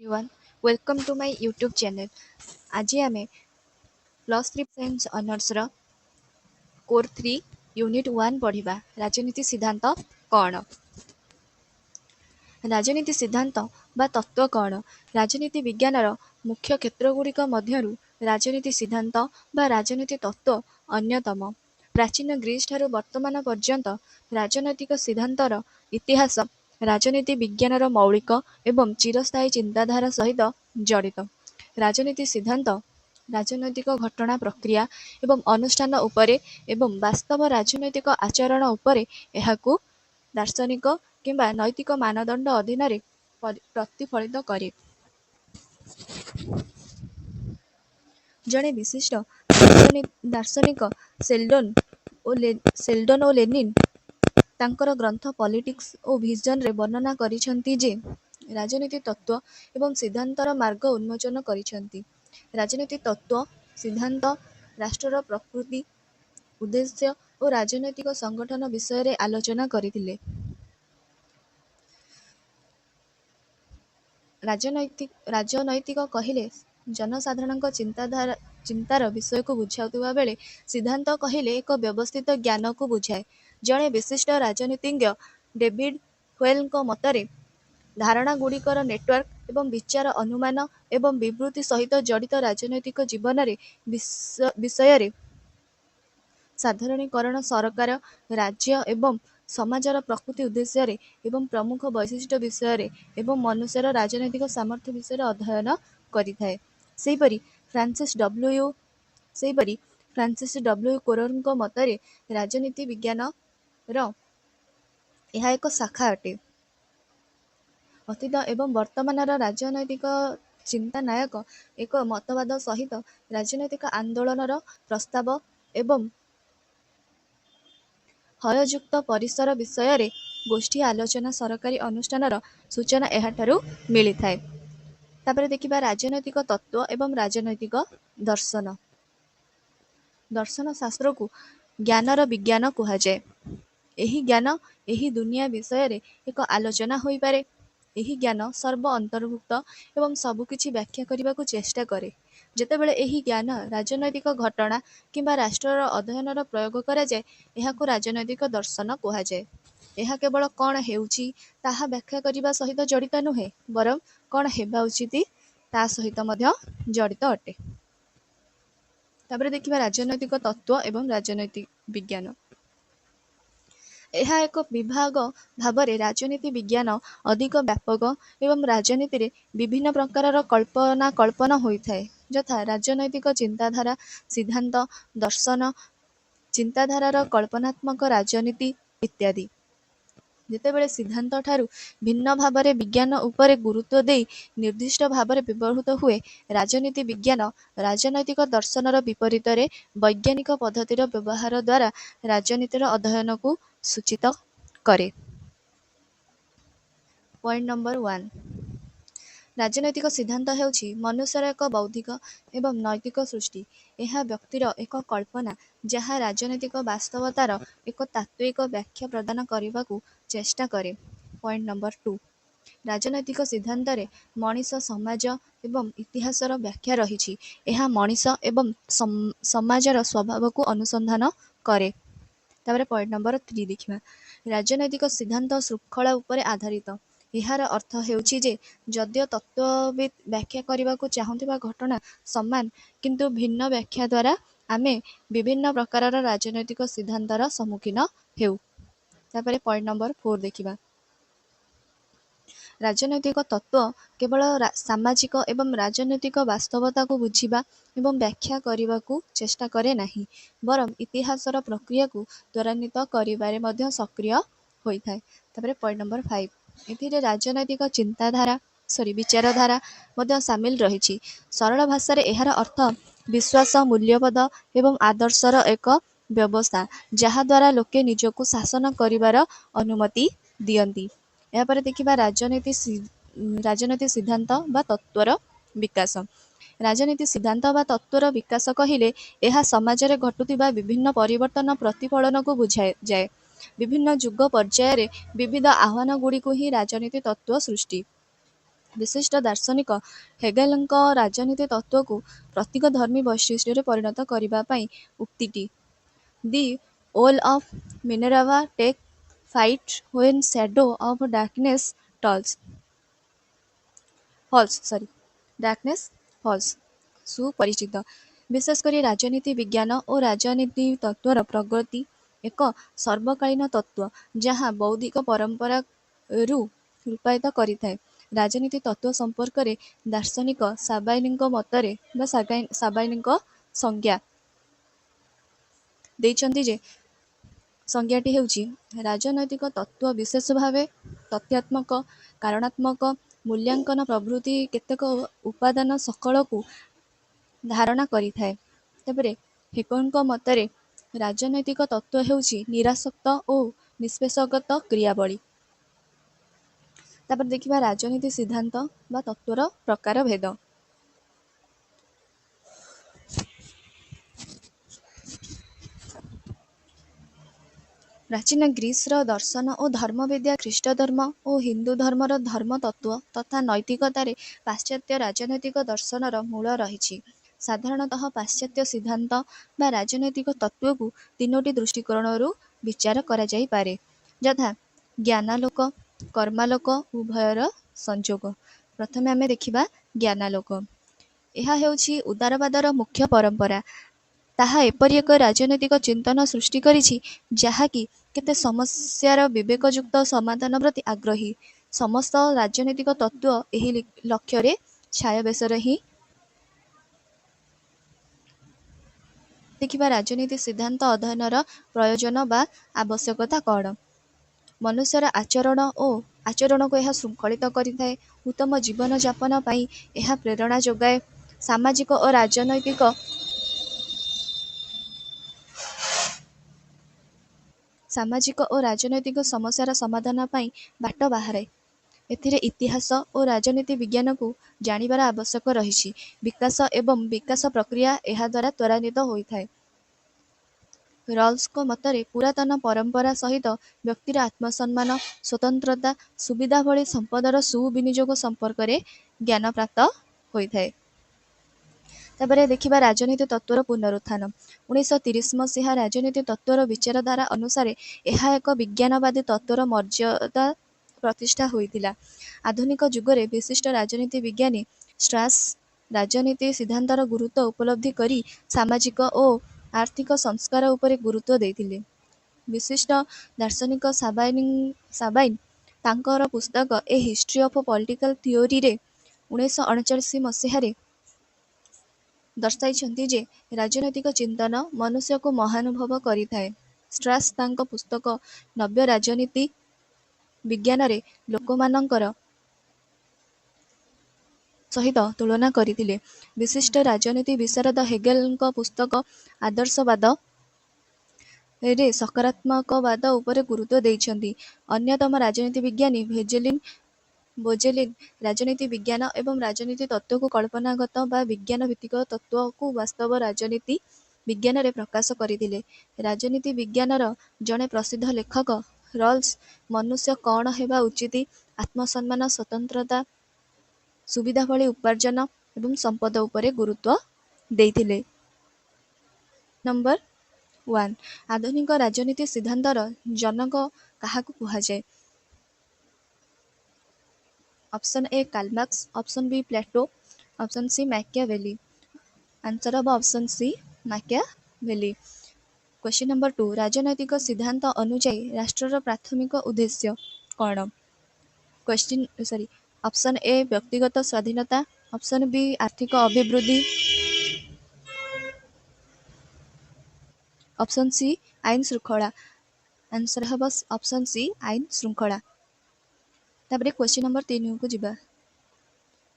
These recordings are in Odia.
everyone, welcome to my YouTube channel. ଆଜି ଆମେ ପ୍ଲସ୍ ଥ୍ରୀ ସାଇନ୍ସ ଅନର୍ସର କୋର୍ 3 ୟୁନିଟ୍ 1 ପଢ଼ିବା। ରାଜନୀତି ସିଦ୍ଧାନ୍ତ କ'ଣ? ରାଜନୀତି ସିଦ୍ଧାନ୍ତ ବା ତତ୍ତ୍ୱ କ'ଣ? ରାଜନୀତି ବିଜ୍ଞାନର ମୁଖ୍ୟ କ୍ଷେତ୍ରଗୁଡ଼ିକ ମଧ୍ୟରୁ ରାଜନୀତି ସିଦ୍ଧାନ୍ତ ବା ରାଜନୀତି ତତ୍ତ୍ୱ ଅନ୍ୟତମ। ପ୍ରାଚୀନ ଗ୍ରୀସ୍ ଠାରୁ ବର୍ତ୍ତମାନ ପର୍ଯ୍ୟନ୍ତ ରାଜନୈତିକ ସିଦ୍ଧାନ୍ତର ଇତିହାସ ରାଜନୀତି ବିଜ୍ଞାନର ମୌଳିକ ଏବଂ ଚିରସ୍ଥାୟୀ ଚିନ୍ତାଧାରା ସହିତ ଜଡ଼ିତ। ରାଜନୀତି ସିଦ୍ଧାନ୍ତ ରାଜନୈତିକ ଘଟଣା ପ୍ରକ୍ରିୟା ଏବଂ ଅନୁଷ୍ଠାନ ଉପରେ ଏବଂ ବାସ୍ତବ ରାଜନୈତିକ ଆଚରଣ ଉପରେ ଏହାକୁ ଦାର୍ଶନିକ କିମ୍ବା ନୈତିକ ମାନଦଣ୍ଡ ଅଧୀନରେ ପ୍ରତିଫଳିତ କରେ। ଜଣେ ବିଶିଷ୍ଟ ଦାର୍ଶନିକ ସେଲ୍ଡନ୍ ଓ ଲେନିନ୍ ତାଙ୍କର ଗ୍ରନ୍ଥ ପଲିଟିକ୍ସ ଓ ଭିଜନରେ ବର୍ଣ୍ଣନା କରିଛନ୍ତି ଯେ ରାଜନୀତି ତତ୍ତ୍ୱ ଏବଂ ସିଦ୍ଧାନ୍ତର ମାର୍ଗ ଉନ୍ମୋଚନ କରିଛନ୍ତି। ରାଜନୀତି ତତ୍ତ୍ୱ ସିଦ୍ଧାନ୍ତ ରାଷ୍ଟ୍ରର ପ୍ରକୃତି, ଉଦ୍ଦେଶ୍ୟ ଓ ରାଜନୈତିକ ସଂଗଠନ ବିଷୟରେ ଆଲୋଚନା କରିଥିଲେ। ରାଜନୈତିକ କହିଲେ ଜନସାଧାରଣଙ୍କ ଚିନ୍ତାର ବିଷୟକୁ ବୁଝାଉଥିବା ବେଳେ ସିଦ୍ଧାନ୍ତ କହିଲେ ଏକ ବ୍ୟବସ୍ଥିତ ଜ୍ଞାନକୁ ବୁଝାଏ। ଜଣେ ବିଶିଷ୍ଟ ରାଜନୀତିଜ୍ଞ ଡେଭିଡ୍ ହ୍ୱେଲଙ୍କ ମତରେ ଧାରଣାଗୁଡ଼ିକର ନେଟୱାର୍କ ଏବଂ ବିଚାର ଅନୁମାନ ଏବଂ ବିବୃତି ସହିତ ଜଡ଼ିତ ରାଜନୈତିକ ଜୀବନରେ ବିଷୟରେ ସାଧାରଣୀକରଣ ସରକାର, ରାଜ୍ୟ ଏବଂ ସମାଜର ପ୍ରକୃତି ଉଦ୍ଦେଶ୍ୟରେ ଏବଂ ପ୍ରମୁଖ ବୈଶିଷ୍ଟ୍ୟ ବିଷୟରେ ଏବଂ ମନୁଷ୍ୟର ରାଜନୈତିକ ସାମର୍ଥ୍ୟ ବିଷୟରେ ଅଧ୍ୟୟନ କରିଥାଏ। ସେହିପରି ଫ୍ରାନ୍ସିସ୍ ଡବ୍ଲ୍ୟୁ କୋରଙ୍କ ମତରେ ରାଜନୀତି ବିଜ୍ଞାନର ଏହା ଏକ ଶାଖା ଅଟେ। ଅତୀତ ଏବଂ ବର୍ତ୍ତମାନର ରାଜନୈତିକ ଚିନ୍ତାନାୟକ ଏକ ମତବାଦ ସହିତ ରାଜନୈତିକ ଆନ୍ଦୋଳନର ପ୍ରସ୍ତାବ ଏବଂ ହୟଯୁକ୍ତ ପରିସର ବିଷୟରେ ଗୋଷ୍ଠୀ ଆଲୋଚନା ସରକାରୀ ଅନୁଷ୍ଠାନର ସୂଚନା ଏହାଠାରୁ ମିଳିଥାଏ। ତାପରେ ଦେଖିବା ରାଜନୈତିକ ତତ୍ତ୍ୱ ଏବଂ ରାଜନୈତିକ ଦର୍ଶନ। ଦର୍ଶନ ଶାସ୍ତ୍ରକୁ ଜ୍ଞାନର ବିଜ୍ଞାନ କୁହାଯାଏ। ଏହି ଜ୍ଞାନ ଏହି ଦୁନିଆ ବିଷୟରେ ଏକ ଆଲୋଚନା ହୋଇପାରେ। ଏହି ଜ୍ଞାନ ସର୍ବ ଅନ୍ତର୍ଭୁକ୍ତ ଏବଂ ସବୁକିଛି ବ୍ୟାଖ୍ୟା କରିବାକୁ ଚେଷ୍ଟା କରେ। ଯେତେବେଳେ ଏହି ଜ୍ଞାନ ରାଜନୈତିକ ଘଟଣା କିମ୍ବା ରାଷ୍ଟ୍ରର ଅଧ୍ୟୟନର ପ୍ରୟୋଗ କରାଯାଏ, ଏହାକୁ ରାଜନୈତିକ ଦର୍ଶନ କୁହାଯାଏ। ଏହା କେବଳ କ'ଣ ହେଉଛି ତାହା ବ୍ୟାଖ୍ୟା କରିବା ସହିତ ଜଡ଼ିତ ନୁହେଁ, ବରଂ କ'ଣ ହେବା ଉଚିତ ତା ସହିତ ମଧ୍ୟ ଜଡ଼ିତ ଅଟେ। ତାପରେ ଦେଖିବା ରାଜନୈତିକ ତତ୍ତ୍ୱ ଏବଂ ରାଜନୈତିକ ବିଜ୍ଞାନ। ଏହା ଏକ ବିଭାଗ ଭାବରେ ରାଜନୀତି ବିଜ୍ଞାନ ଅଧିକ ବ୍ୟାପକ ଏବଂ ରାଜନୀତିରେ ବିଭିନ୍ନ ପ୍ରକାରର କଳ୍ପନା ହୋଇଥାଏ, ଯଥା ରାଜନୈତିକ ଚିନ୍ତାଧାରା, ସିଦ୍ଧାନ୍ତ, ଦର୍ଶନ, ଚିନ୍ତାଧାରାର କଳ୍ପନାତ୍ମକ ରାଜନୀତି ଇତ୍ୟାଦି। ଯେତେବେଳେ ସିଦ୍ଧାନ୍ତ ଠାରୁ ଭିନ୍ନ ଭାବରେ ବିଜ୍ଞାନ ଉପରେ ଗୁରୁତ୍ୱ ଦେଇ ନିର୍ଦ୍ଦିଷ୍ଟ ଭାବରେ ବ୍ୟବହୃତ ହୁଏ, ରାଜନୀତି ବିଜ୍ଞାନ ରାଜନୈତିକ ଦର୍ଶନର ବିପରୀତରେ ବୈଜ୍ଞାନିକ ପଦ୍ଧତିର ବ୍ୟବହାର ଦ୍ୱାରା ରାଜନୀତିର ଅଧ୍ୟୟନକୁ ସୂଚିତ କରେ। ପଏଣ୍ଟ ନମ୍ବର 1, ରାଜନୈତିକ ସିଦ୍ଧାନ୍ତ ହେଉଛି ମନୁଷ୍ୟର ଏକ ବୌଦ୍ଧିକ ଏବଂ ନୈତିକ ସୃଷ୍ଟି। ଏହା ବ୍ୟକ୍ତିର ଏକ କଳ୍ପନା ଯାହା ରାଜନୈତିକ ବାସ୍ତବତାର ଏକ ତାତ୍ତ୍ୱିକ ବ୍ୟାଖ୍ୟା ପ୍ରଦାନ କରିବାକୁ ଚେଷ୍ଟା କରେ। ପଏଣ୍ଟ ନମ୍ବର 2, ରାଜନୈତିକ ସିଦ୍ଧାନ୍ତରେ ମଣିଷ, ସମାଜ ଏବଂ ଇତିହାସର ବ୍ୟାଖ୍ୟା ରହିଛି। ଏହା ମଣିଷ ଏବଂ ସମାଜର ସ୍ୱଭାବକୁ ଅନୁସନ୍ଧାନ କରେ। ତାପରେ ପଏଣ୍ଟ ନମ୍ବର 3 ଦେଖିବା, ରାଜନୈତିକ ସିଦ୍ଧାନ୍ତ ଶୃଙ୍ଖଳା ଉପରେ ଆଧାରିତ। ଏହାର ଅର୍ଥ ହେଉଛି ଯେ ଯଦିଓ ତତ୍ତ୍ୱବିତ୍ ବ୍ୟାଖ୍ୟା କରିବାକୁ ଚାହୁଁଥିବା ଘଟଣା ସମାନ, କିନ୍ତୁ ଭିନ୍ନ ବ୍ୟାଖ୍ୟା ଦ୍ୱାରା ଆମେ ବିଭିନ୍ନ ପ୍ରକାରର ରାଜନୈତିକ ସିଦ୍ଧାନ୍ତର ସମ୍ମୁଖୀନ ହେଉ। ତାପରେ ପଏଣ୍ଟ ନମ୍ବର 4 ଦେଖିବା, ରାଜନୈତିକ ତତ୍ତ୍ୱ କେବଳ ସାମାଜିକ ଏବଂ ରାଜନୈତିକ ବାସ୍ତବତାକୁ ବୁଝିବା ଏବଂ ବ୍ୟାଖ୍ୟା କରିବାକୁ ଚେଷ୍ଟା କରେ ନାହିଁ, ବରଂ ଇତିହାସର ପ୍ରକ୍ରିୟାକୁ ତ୍ୱରାନ୍ୱିତ କରିବାରେ ମଧ୍ୟ ସକ୍ରିୟ ହୋଇଥାଏ। ତାପରେ ପଏଣ୍ଟ ନମ୍ବର 5, ଏଥିରେ ରାଜନୈତିକ ବିଚାରଧାରା ମଧ୍ୟ ସାମିଲ ରହିଛି। ସରଳ ଭାଷାରେ ଏହାର ଅର୍ଥ ବିଶ୍ୱାସ, ମୂଲ୍ୟବୋଧ ଏବଂ ଆଦର୍ଶର ଏକ ବ୍ୟବସ୍ଥା ଯାହାଦ୍ୱାରା ଲୋକେ ନିଜକୁ ଶାସନ କରିବାର ଅନୁମତି ଦିଅନ୍ତି। ଏହାପରେ ଦେଖିବା ରାଜନୀତି ସିଦ୍ଧାନ୍ତ ବା ତତ୍ତ୍ୱର ବିକାଶ। ରାଜନୀତି ସିଦ୍ଧାନ୍ତ ବା ତତ୍ତ୍ୱର ବିକାଶ କହିଲେ ଏହା ସମାଜରେ ଘଟୁଥିବା ବିଭିନ୍ନ ପରିବର୍ତ୍ତନ ପ୍ରତିଫଳନକୁ ବୁଝାଯାଏ। ବିଭିନ୍ନ ଯୁଗ ପର୍ଯ୍ୟାୟରେ ବିବିଧ ଆହ୍ୱାନଗୁଡ଼ିକୁ ହିଁ ରାଜନୀତି ତତ୍ତ୍ୱ ସୃଷ୍ଟି ବିଶିଷ୍ଟ ଦାର୍ଶନିକ ହେଗେଲଙ୍କ ରାଜନୀତି ତତ୍ତ୍ୱକୁ ପ୍ରତୀକ ଧର୍ମୀ ବୈଶିଷ୍ଟ୍ୟରେ ପରିଣତ କରିବା ପାଇଁ ଉକ୍ତିଟି the owl of Minerva take flight when shadow of darkness falls ସୁପରିଚିତ। ବିଶେଷ କରି ରାଜନୀତି ବିଜ୍ଞାନ ଓ ରାଜନୀତି ତତ୍ତ୍ୱର ପ୍ରଗତି ଏକ ସର୍ବକାଳୀନ ତତ୍ତ୍ୱ ଯାହା ବୌଦ୍ଧିକ ପରମ୍ପରାରୁ ରୂପାୟିତ କରିଥାଏ। ରାଜନୀତି ତତ୍ତ୍ୱ ସମ୍ପର୍କରେ ଦାର୍ଶନିକ ସାବାଇନ୍ଙ୍କ ମତରେ ବା ସାବାଇନ୍ଙ୍କ ସଂଜ୍ଞା ଦେଇଛନ୍ତି ଯେ ସଂଜ୍ଞାଟି ହେଉଛି ରାଜନୈତିକ ତତ୍ତ୍ୱ ବିଶେଷ ଭାବେ ତଥ୍ୟାତ୍ମକ, କାରଣାତ୍ମକ, ମୂଲ୍ୟାଙ୍କନ ପ୍ରଭୃତି କେତେକ ଉପାଦାନ ସକଳକୁ ଧାରଣା କରିଥାଏ। ତାପରେ ହେଗେଲଙ୍କ ମତରେ ରାଜନୈତିକ ତତ୍ତ୍ୱ ହେଉଛି ନିରାସକ୍ତ ଓ ନିଷ୍ପେଷଗତ କ୍ରିୟାବଳୀ। ତାପରେ ଦେଖିବା ରାଜନୀତି ସିଦ୍ଧାନ୍ତ ବା ତତ୍ତ୍ୱର ପ୍ରକାରଭେଦ। ପ୍ରାଚୀନ ଗ୍ରୀସର ଦର୍ଶନ ଓ ଧର୍ମବିଦ୍ୟା ଖ୍ରୀଷ୍ଟଧର୍ମ ଓ ହିନ୍ଦୁ ଧର୍ମର ଧର୍ମତତ୍ତ୍ୱ ତଥା ନୈତିକତାରେ ପାଶ୍ଚାତ୍ୟ ରାଜନୈତିକ ଦର୍ଶନର ମୂଳ ରହିଛି। ସାଧାରଣତଃ ପାଶ୍ଚାତ୍ୟ ସିଦ୍ଧାନ୍ତ ବା ରାଜନୈତିକ ତତ୍ତ୍ୱକୁ ତିନୋଟି ଦୃଷ୍ଟିକୋଣରୁ ବିଚାର କରାଯାଇପାରେ, ଯଥା ଜ୍ଞାନାଲୋକ, କର୍ମାଲୋକ ଉଭୟର ସଂଯୋଗ। ପ୍ରଥମେ ଆମେ ଦେଖିବା ଜ୍ଞାନାଲୋକ। ଏହା ହେଉଛି ଉଦାରବାଦର ମୁଖ୍ୟ ପରମ୍ପରା। ତାହା ଏପରି ଏକ ରାଜନୈତିକ ଚିନ୍ତନ ସୃଷ୍ଟି କରିଛି ଯାହାକି କେତେ ସମସ୍ୟାର ବିବେକଯୁକ୍ତ ସମାଧାନ ପ୍ରତି ଆଗ୍ରହୀ। ସମସ୍ତ ରାଜନୈତିକ ତତ୍ତ୍ୱ ଏହି ଲକ୍ଷ୍ୟରେ ଛାୟାବେଶରେ ହିଁ। ଦେଖିବା ରାଜନୀତି ସିଦ୍ଧାନ୍ତ ଅଧ୍ୟୟନର ପ୍ରୟୋଜନ ବା ଆବଶ୍ୟକତା କ'ଣ? ମନୁଷ୍ୟର ଆଚରଣକୁ ଏହା ଶୃଙ୍ଖଳିତ କରିଥାଏ। ଉତ୍ତମ ଜୀବନଯାପନ ପାଇଁ ଏହା ପ୍ରେରଣା ଯୋଗାଏ। ସାମାଜିକ ଓ ରାଜନୈତିକ ସମସ୍ୟାର ସମାଧାନ ପାଇଁ ବାଟ ବାହାରେ। ଏଥିରେ ଇତିହାସ ଓ ରାଜନୀତି ବିଜ୍ଞାନକୁ ଜାଣିବାର ଆବଶ୍ୟକ ରହିଛି। ବିକାଶ ଏବଂ ବିକାଶ ପ୍ରକ୍ରିୟା ଏହାଦ୍ୱାରା ତ୍ୱରାନ୍ୱିତ ହୋଇଥାଏ। ରଲ୍ସଙ୍କ ମତରେ ପୁରାତନ ପରମ୍ପରା ସହିତ ବ୍ୟକ୍ତିର ଆତ୍ମସମ୍ମାନ, ସ୍ୱତନ୍ତ୍ରତା, ସୁବିଧା ଭଳି ସମ୍ପଦର ସୁବିନିଯୋଗ ସମ୍ପର୍କରେ ଜ୍ଞାନ ପ୍ରାପ୍ତ ହୋଇଥାଏ। ତାପରେ ଦେଖିବା ରାଜନୀତି ତତ୍ତ୍ୱର ପୁନରୁତ୍ଥାନ। 1930 ମସିହା ରାଜନୀତି ତତ୍ତ୍ୱର ବିଚାରଧାରା ଅନୁସାରେ ଏହା ଏକ ବିଜ୍ଞାନବାଦୀ ତତ୍ତ୍ୱର ମର୍ଯ୍ୟାଦା ପ୍ରତିଷ୍ଠା ହୋଇଥିଲା। ଆଧୁନିକ ଯୁଗରେ ବିଶିଷ୍ଟ ରାଜନୀତି ବିଜ୍ଞାନୀ ଷ୍ଟ୍ରାସ୍ ରାଜନୀତି ସିଦ୍ଧାନ୍ତର ଗୁରୁତ୍ୱ ଉପଲବ୍ଧି କରି ସାମାଜିକ ଓ ଆର୍ଥିକ ସଂସ୍କାର ଉପରେ ଗୁରୁତ୍ୱ ଦେଇଥିଲେ। ବିଶିଷ୍ଟ ଦାର୍ଶନିକ ସାବାଇନ୍ ତାଙ୍କର ପୁସ୍ତକ ଏ ହିଷ୍ଟ୍ରି ଅଫ୍ ପଲିଟିକାଲ ଥିଓରିରେ 1939 ମସିହାରେ ଦର୍ଶାଇଛନ୍ତି ଯେ ରାଜନୈତିକ ଚିନ୍ତନ ମନୁଷ୍ୟକୁ ମହାନୁଭବ କରିଥାଏ। ଷ୍ଟ୍ରାସ୍ ତାଙ୍କ ପୁସ୍ତକ ନବ୍ୟ ରାଜନୀତି ବିଜ୍ଞାନରେ ଲୋକମାନଙ୍କର ସହିତ ତୁଳନା କରିଥିଲେ। ବିଶିଷ୍ଟ ରାଜନୀତି ବିଶାରଦ ହେଗେଲଙ୍କ ପୁସ୍ତକ ଆଦର୍ଶବାଦ ରେ ସକାରାତ୍ମକବାଦ ଉପରେ ଗୁରୁତ୍ୱ ଦେଇଛନ୍ତି। ଅନ୍ୟତମ ରାଜନୀତି ବିଜ୍ଞାନୀ ବୋଜେଲିନ୍ ରାଜନୀତି ବିଜ୍ଞାନ ଏବଂ ରାଜନୀତି ତତ୍ତ୍ୱକୁ କଳ୍ପନାଗତ ବା ବିଜ୍ଞାନ ଭିତ୍ତିକ ତତ୍ତ୍ୱକୁ ବାସ୍ତବ ରାଜନୀତି ବିଜ୍ଞାନରେ ପ୍ରକାଶ କରିଥିଲେ। ରାଜନୀତି ବିଜ୍ଞାନର ଜଣେ ପ୍ରସିଦ୍ଧ ଲେଖକ ରଲ୍ସ ମନୁଷ୍ୟ କ'ଣ ହେବା ଉଚିତ, ଆତ୍ମସମ୍ମାନ, ସ୍ୱତନ୍ତ୍ରତା, ସୁବିଧା ଭଳି ଉପାର୍ଜନ ଏବଂ ସମ୍ପଦ ଉପରେ ଗୁରୁତ୍ୱ ଦେଇଥିଲେ। ନମ୍ବର 1 ଆଧୁନିକ ରାଜନୀତି ସିଦ୍ଧାନ୍ତର ଜନକ କାହାକୁ କୁହାଯାଏ? Option A Karl Marx, option B Plato, option C Machiavelli. Answer ହେବ option C Machiavelli. Question number 2 ରାଜନୈତିକ ସିଦ୍ଧାନ୍ତ ଅନୁଯାୟୀ ରାଷ୍ଟ୍ରର ପ୍ରାଥମିକ ଉଦ୍ଦେଶ୍ୟ କ'ଣ? ଅପସନ୍ ଏ ବ୍ୟକ୍ତିଗତ ସ୍ୱାଧୀନତା, ଅପସନ୍ ବି ଆର୍ଥିକ ଅଭିବୃଦ୍ଧି, ଅପସନ୍ ସି ଆଇନ ଶୃଙ୍ଖଳା। ଆନ୍ସର ହେବ ଅପସନ୍ ସି ଆଇନ ଶୃଙ୍ଖଳା। ତାପରେ କ୍ୱେଶ୍ଚିନ୍ ନମ୍ବର 3କୁ ଯିବା।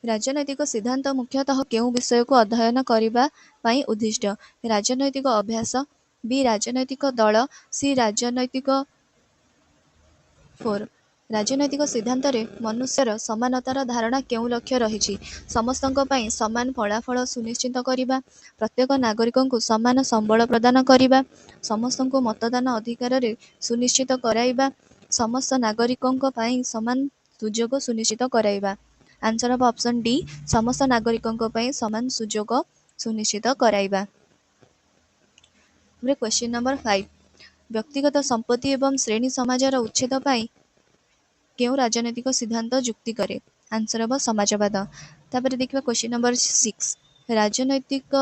ରାଜନୈତିକ ସିଦ୍ଧାନ୍ତ ମୁଖ୍ୟତଃ କେଉଁ ବିଷୟକୁ ଅଧ୍ୟୟନ କରିବା ପାଇଁ ଉଦ୍ଦିଷ୍ଟ? ରାଜନୈତିକ ଅଭ୍ୟାସ, ବି ରାଜନୈତିକ ଦଳ, ସି ରାଜନୈତିକ 4 ରାଜନୈତିକ ସିଦ୍ଧାନ୍ତରେ ମନୁଷ୍ୟର ସମାନତାର ଧାରଣା କେଉଁ ଲକ୍ଷ୍ୟ ରହିଛି? ସମସ୍ତଙ୍କ ପାଇଁ ସମାନ ଫଳାଫଳ ସୁନିଶ୍ଚିତ କରିବା, ପ୍ରତ୍ୟେକ ନାଗରିକଙ୍କୁ ସମାନ ସମ୍ବଳ ପ୍ରଦାନ କରିବା, ସମସ୍ତଙ୍କୁ ମତଦାନ ଅଧିକାରରେ ସୁନିଶ୍ଚିତ କରାଇବା, ସମସ୍ତ ନାଗରିକଙ୍କ ପାଇଁ ସମାନ ସୁଯୋଗ ସୁନିଶ୍ଚିତ କରାଇବା। आंसर हम ऑप्शन डी समस्त नागरिकों ପାଇଁ समान सुजोग सुनिश्चित कराइबा। क्वेश्चन नंबर 5 व्यक्तिगत संपत्ति एवं श्रेणी समाजर उच्छेद ପାଇଁ केउं राजनैतिक सिद्धांत जुक्ति करे आंसर हम समाजवाद। तापर देखिबा क्वेश्चन नंबर 6 राजनैतिक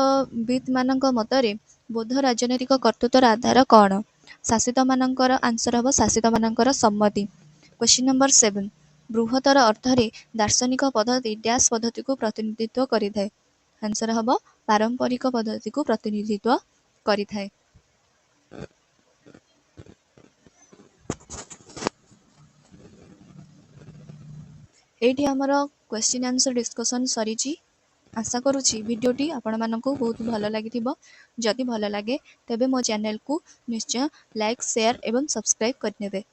विद मानक मतरे बोध राजनैतिक कर्तृत्वर आधार कौन शासित मानकर आंसर हम शासित मानकर सम्मति। क्वेश्चन नंबर 7 बृहत्तर अर्थरे दार्शनिक पद्धति डैश पद्धति को प्रतिनिधित्व करिथाय आंसर हम पारंपरिक पद्धति को प्रतिनिधित्व करिथाय। एठी हमर क्वेश्चन आंसर डिस्कशन सरीची। आशा करुछि भिडियोटी आपण मानकु बहुत भल लागिथिबो। जदि भल लागे तेबे मो चैनल को निश्चय लाइक शेयर एवं सब्सक्राइब करनेबे।